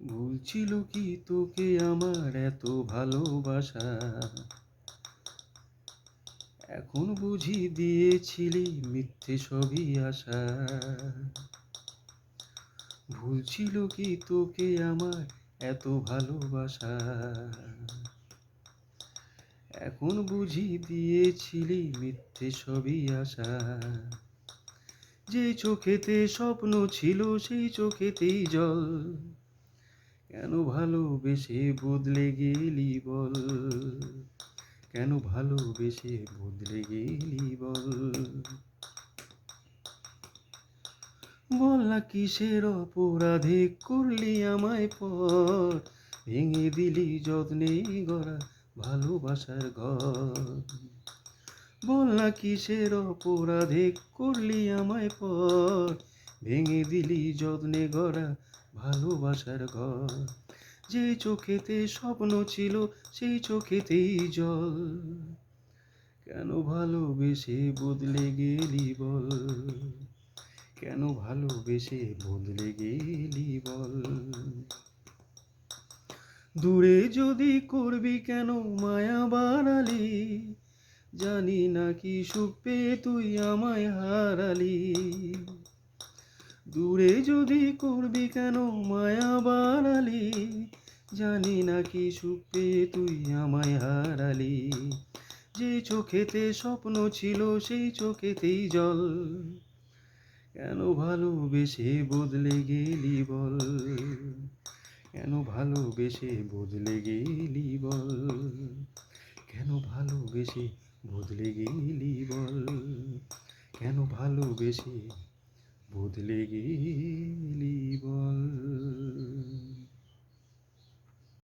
ভুল ছিল কি তোকে আমার এত ভালোবাসা, এখন বুঝি দিয়েছিলি মিথ্যে সবই আশা। ভুল ছিল কি তোকে আমার এত ভালোবাসা, এখন বুঝি দিয়েছিলি মিথ্যে সবই আশা। যে চোখেতে স্বপ্ন ছিল সেই চোখেতেই জল, কেন ভালোবেসে বদলে গেলি বল, কেন ভালোবেসে বদলে গেলি বল। বল না কিসের অপরাধে করলি আমায় পর, ভেঙে দিলি যত্নে গড়া ভালোবাসার ঘর। বল না কিসের অপরাধে করলি আমায় পর, ভেঙে দিলি যত্নে গড়া ভালোবাসার ঘর। যে চোখেতে স্বপ্ন ছিল সেই চোখেতেই জল, কেন ভালোবেসে বদলে গেলি বল, কেন ভালোবেসে বদলে গেলি বল। দূরে যদি করবি কেন মায়া বাড়ালি, জানি না কি সুখ পেয়ে তুই আমায় হারালি। দূরে যদি করবি কেন মায়া বাড়ালি, জানি না কি সুখ পেয়ে তুই আমায় হারালি। যে চোখেতে স্বপ্ন ছিল সেই চোখেতেই জল, কেন ভালোবেসে বদলে গেলি বল, কেন ভালোবেসে বদলে গেলি বল, কেন ভালোবেসে বদলে গেলি বল, কেন ভালোবেসে বদলে গেলি বল।